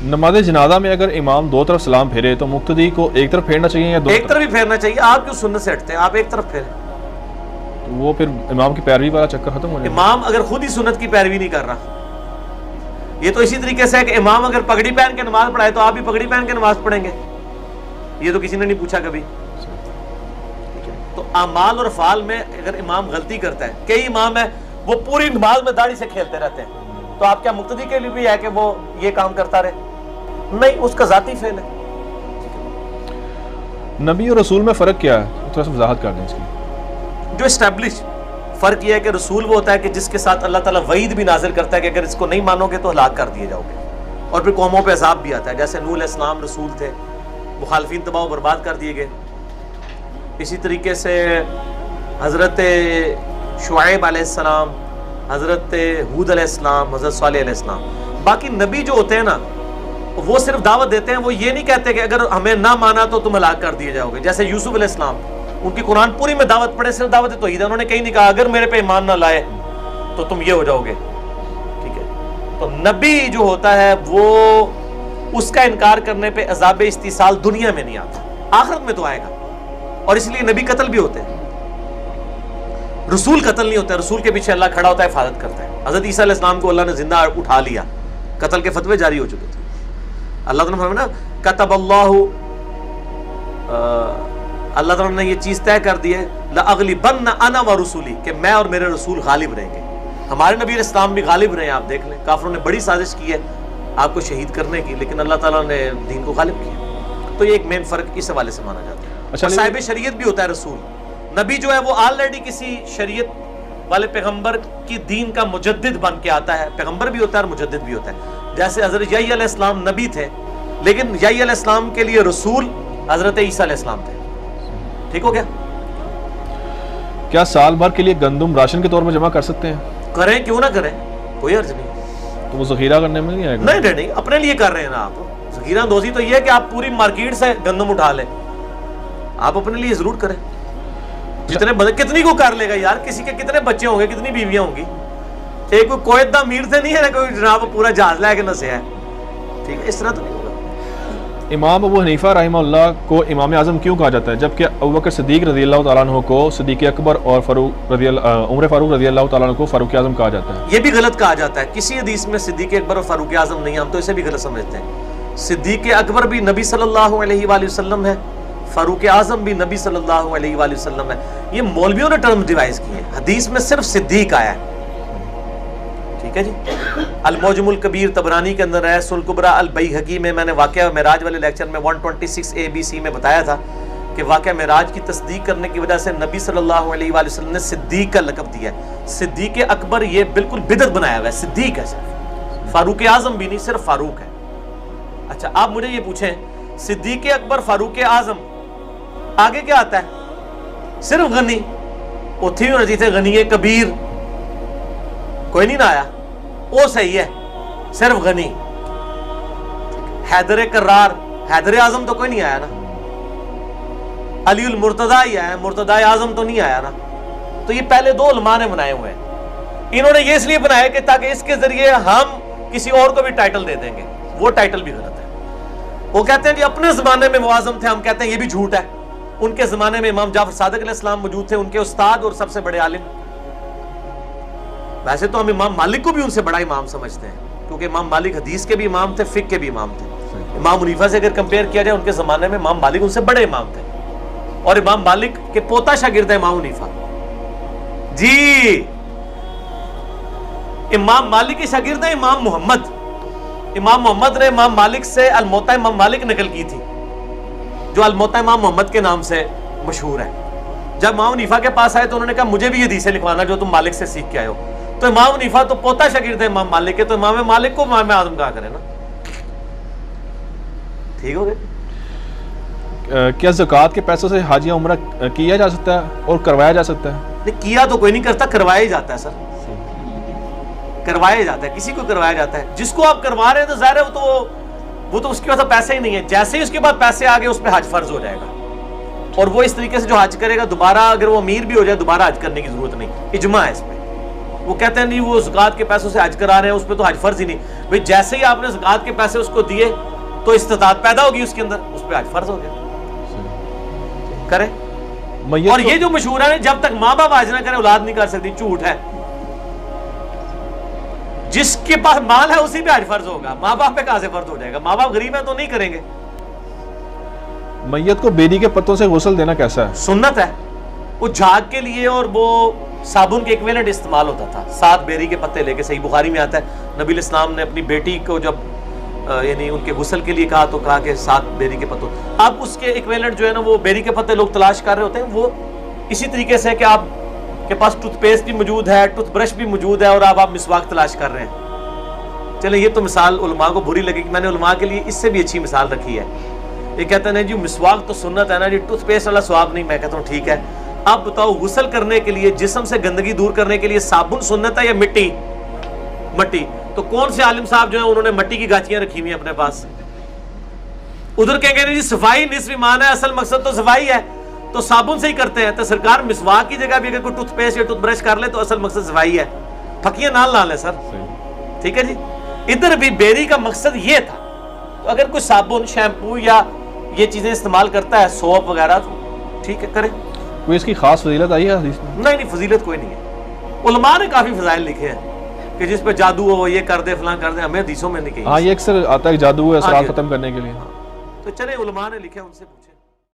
نماز جنازہ میں اگر امام دو طرف سلام پھیرے تو مقتدی کو ایک طرف پھیرنا چاہیے یا دو ایک طرف ہی پھیرنا چاہیے. آپ کیوں سنت سے ہٹتے ہیں؟ آپ ایک طرف پھیریں. تو وہ پھر امام کی پیروی والا چکر ختم ہو جائے. امام اگر خود ہی سنت کی پیروی نہیں کر رہا، یہ تو اسی طریقے سے ہے کہ امام اگر پگڑی پہن کے نماز پڑھائے تو آپ بھی پگڑی پہن کے نماز پڑھیں گے. یہ تو کسی نے نہیں پوچھا کبھی. تو اعمال اور افعال میں اگر امام غلطی کرتا ہے، کئی امام ہیں وہ پوری نماز میں داڑھی سے کھیلتے رہتے ہیں، تو آپ کیا مقتدی کے لیے بھی ہے کہ وہ یہ کام کرتا رہے؟ نہیں، اس کا ذاتی فعل ہے. نبی اور رسول میں فرق کیا ہے؟ تھوڑا سا وضاحت کر دیں اس کی. جو اسٹیبلش فرق یہ ہے کہ رسول وہ ہوتا ہے کہ جس کے ساتھ اللہ تعالیٰ وعید بھی نازل کرتا ہے کہ اگر اس کو نہیں مانو گے تو ہلاک کر دیے جاؤ گے، اور پھر قوموں پہ عذاب بھی آتا ہے. جیسے نوح علیہ السلام رسول تھے، مخالفین تباہ و برباد کر دیے گئے. اسی طریقے سے حضرت شعیب علیہ السلام، حضرت ہود علیہ السلام، حضرت صالح علیہ السلام. باقی نبی جو ہوتے ہیں نا وہ صرف دعوت دیتے ہیں، وہ یہ نہیں کہتے کہ اگر ہمیں نہ مانا تو تم ہلاک کر دیے جاؤ گے. جیسے یوسف علیہ السلام، ان کی قرآن پوری میں دعوت پڑھے، صرف دعوت توحید ہے. انہوں نے کہیں نہیں کہا اگر میرے پہ ایمان نہ لائے تو تم یہ ہو جاؤ گے. ٹھیک ہے. تو نبی جو ہوتا ہے وہ اس کا انکار کرنے پہ عذاب استیصال دنیا میں نہیں آتا، آخرت میں تو آئے گا. اور اس لیے نبی قتل بھی ہوتے ہیں، رسول قتل نہیں ہوتا. رسول کے پیچھے اللہ کھڑا ہوتا ہے، حفاظت کرتا ہے. حضرت عیسیٰ علیہ السلام کو اللہ نے زندہ اٹھا لیا، قتل کے فتوے جاری ہو چکے تھے. اللہ تعالیٰ نے فرمایا نا کتب اللہ تعالیٰ نے یہ چیز طے کر دی ہے لأغلبن انا ورسولی، کہ میں اور میرے رسول غالب رہیں گے. ہمارے نبی علیہ السلام بھی غالب رہے ہیں. آپ دیکھ لیں کافروں نے بڑی سازش کی ہے آپ کو شہید کرنے کی، لیکن اللہ تعالیٰ نے دین کو غالب کیا. تو یہ ایک مین فرق اس حوالے سے مانا جاتا ہے. اچھا، صاحب شریعت بھی ہوتا ہے رسول. نبی جو ہے وہ آلریڈی کسی شریعت والے پیغمبر کی دین کا مجدد بن کے آتا ہے. پیغمبر بھی ہوتا ہے اور مجدد بھی ہوتا ہے. جیسے حضرت یحییٰ علیہ السلام نبی تھے، لیکن یحییٰ علیہ السلام کے لیے رسول حضرت عیسیٰ علیہ السلام تھے. ٹھیک ہو گیا؟ کیا سال بھر کے لیے گندم راشن کے طور میں جمع کر سکتے ہیں؟ کریں، کیوں نہ کریں، کوئی عرض نہیں. تو وہ ذخیرہ کرنے میں نہیں آئے گا؟ نہیں، اپنے لیے کر رہے ہیں نا آپ. ذخیرہ اندوزی تو یہ ہے کہ آپ پوری مارکیٹ سے گندم اٹھا لیں. آپ اپنے لیے ضرور کریں. جتنے کتنی کو کر لے گا یار؟ کسی کے کتنے بچے ہوں گے، کتنی بیویاں ہوں گی؟ ایک کوئی کویت دا امیر سے نہیں ہے نا کوئی جناب پورا جہاز لے کے نسے ہے. ٹھیک ہے، اس طرح تو نہیں ہوگا. امام ابو حنیفہ رحمہ اللہ کو امام اعظم کیوں کہا جاتا ہے، جبکہ ابوبکر صدیق رضی اللہ تعالیٰ عنہ کو صدیق اکبر اور عمر فاروق رضی اللہ تعالیٰ عنہ کو فاروق اعظم کہا جاتا ہے؟ یہ بھی غلط کہا جاتا ہے. کسی حدیث میں صدیق اکبر اور فاروق اعظم نہیں، ہم تو اسے بھی غلط سمجھتے ہیں. صدیق اکبر بھی نبی صلی اللہ علیہ وآلہ وسلم ہے، فاروق اعظم بھی نبی صلی اللہ علیہ وآلہ وسلم ہے. یہ مولویوں نے ٹرم ڈیوائز کی ہے، حدیث میں صرف صدیق آیا ہے. ٹھیک ہے جی. المعجم الکبیر طبرانی کے اندر ہے، سنن الکبریٰ البیہقی میں نے واقعہ معراج والے لیکچر میں 126 ABC میں بتایا تھا کہ واقعہ معراج کی تصدیق کرنے کی وجہ سے نبی صلی اللہ علیہ وآلہ وسلم نے صدیق کا لقب دیا ہے. صدیق اکبر یہ بالکل بدعت بنایا ہوا ہے، صدیق ہے صرف، فاروق اعظم بھی نہیں، صرف فاروق ہے. اچھا آپ مجھے یہ پوچھیں، صدیق اکبر، فاروق اعظم، آگے کیا آتا ہے؟ صرف غنی. اتھی ہونا چاہیے غنی کبیر، کوئی نہیں نہ آیا. وہ صحیح ہے، صرف غنی. حیدر کرار، حیدر اعظم تو کوئی نہیں آیا نا. علی المرتضیٰ ہی آیا، مرتضیٰ اعظم تو نہیں آیا نا. تو یہ پہلے دو علماء نے بنائے ہوئے ہیں. انہوں نے یہ اس لیے بنایا کہ تاکہ اس کے ذریعے ہم کسی اور کو بھی ٹائٹل دے دیں گے. وہ ٹائٹل بھی غلط ہے. وہ کہتے ہیں کہ اپنے زمانے میں معظم تھے، ہم کہتے ہیں یہ بھی جھوٹ ہے. ان کے زمانے میں امام جعفر صادق علیہ السلام موجود تھے، ان کے استاد اور سب سے بڑے عالم. ویسے تو ہم امام مالک کو بھی ان سے بڑا امام سمجھتے ہیں، کیونکہ امام مالک حدیث کے بھی امام تھے، فقہ کے بھی امام تھے. امام حنیفہ سے اگر کمپیئر کیا جائے ان کے زمانے میں امام مالک ان سے بڑے امام تھے، اور امام مالک کے پوتا شاگرد ہے امام حنیفہ. جی امام مالک کے شاگرد ہیں امام محمد. امام محمد نے امام مالک سے الموطا امام مالک نقل کی تھی، جو الموطا امام محمد کے نام سے مشہور ہے. جب امام حنیفہ کے پاس آئے تو انہوں نے کہا مجھے بھی یہ حدیثیں لکھوانا جو تم مالک سے سیکھ کے آئے ہو. تو امام حنیفہ تو پوتا شاگرد ہے امام مالک کے، تو امام مالک کو امام اعظم کہا کرے نا. ٹھیک ہو گئے. کیا زکوٰۃ کے پیسوں سے حج یا عمرہ کیا جا سکتا ہے اور کروایا جا سکتا ہے؟ نہیں، کیا تو کوئی نہیں کرتا، کروایا ہی جاتا ہے سر. کروایا جاتا ہے، کسی کو کروایا جاتا ہے. جس کو آپ کروا رہے ہیں تو ظاہر ہے وہ تو اس کے پاس پیسے ہی نہیں ہے. جیسے ہی اس کے بعد پیسے آگے اس پہ حج فرض ہو جائے گا، اور وہ اس طریقے سے جو حج کرے گا دوبارہ اگر وہ امیر بھی ہو جائے دوبارہ حج کرنے کی ضرورت نہیں. اجماع ہے اس پہ. وہ کہتے ہیں نہیں وہ زکوٰۃ کے پیسوں سے حج کرا رہے ہیں، اس پہ تو حج فرض ہی نہیں. بھئی جیسے ہی آپ نے زکوٰۃ کے پیسے اس کو دیے تو استطاعت پیدا ہوگی اس کے اندر، اس پہ حج فرض ہو گیا، کرے۔ اور یہ جو مشہور ہے جب تک ماں باپ حج نہ کرے اولاد نہیں کر سکتی، جھوٹ ہے۔ جس کے پاس مال ہے اسی پہ حج فرض ہوگا، ماں باپ پہ کہاں سے فرض ہو جائے گا؟ ماں باپ غریب ہیں تو نہیں کریں گے۔ میت کو بیری کے پتوں سے غسل دینا کیسا ہے؟ سنت ہے، وہ جھاگ کے لیے اور وہ صابن کے ایکویلنٹ استعمال ہوتا تھا، 7 بیری کے پتے لے کے، صحیح بخاری میں آتا ہے نبی الاسلام نے اپنی بیٹی کو جب یعنی ان کے غسل کے لیے کہا تو کہا کہ 7 بیری کے پتوں۔ اب اس کے ایکویلنٹ جو ہے نا وہ بیری کے پتے لوگ تلاش کر رہے ہوتے ہیں، وہ اسی طریقے سے کہ آپ کے پاس ٹوتھ پیسٹ بھی موجود ہے، ٹوتھ برش بھی موجود ہے، اور اب آپ مسواک تلاش کر رہے ہیں۔ چلیں یہ تو مثال علماء کو بری لگے کہ میں نے علماء کے لیے اس سے بھی اچھی مثال رکھی ہے۔ یہ کہتے ہیں جی مسواک تو سنت ہے نا جی، ٹوتھ پیسٹ والا ثواب نہیں۔ میں کہتا ہوں ٹھیک ہے، اب بتاؤ غسل کرنے کے لیے، جسم سے گندگی دور کرنے کے لیے صابن سنت ہے یا مٹی؟ مٹی۔ تو کون سے عالم صاحب جو ہیں انہوں نے مٹی کی گاچیاں رکھی ہوئی ہیں اپنے پاس؟ ادھر کہیں گے جی صفائی نصف ایمان ہے، اصل مقصد تو صفائی ہے، تو صابن سے ہی کرتے ہیں۔ تو سرکار مسواک کی جگہ بھی اگر کوئی ٹوتھ پیسٹ یا ٹوتھ برش کر لے تو اصل مقصد صفائی ہے، پھکیاں نہ لا لیں سر، ٹھیک ہے جی۔ ادھر بھی بیری کا مقصد یہ تھا، تو اگر کوئی صابن، شیمپو یا یہ چیزیں استعمال کرتا ہے، سوپ وغیرہ، تو ٹھیک ہے کرے۔ کوئی اس کی خاص فضیلت آئی ہے حدیث میں؟ نہیں، فضیلت کوئی نہیں ہے۔ علماء نے کافی فضائل لکھے ہیں کہ جس پہ جادو ہو وہ یہ کر دے، فلاں کر دے، ہمیں حدیثوں میں نہیں کہیں۔ ہاں یہ اکثر آتا ہے جادو ہے اسرار ختم کرنے کے لیے۔ تو چلے علماء نے لکھے، ان سے پوچھیں۔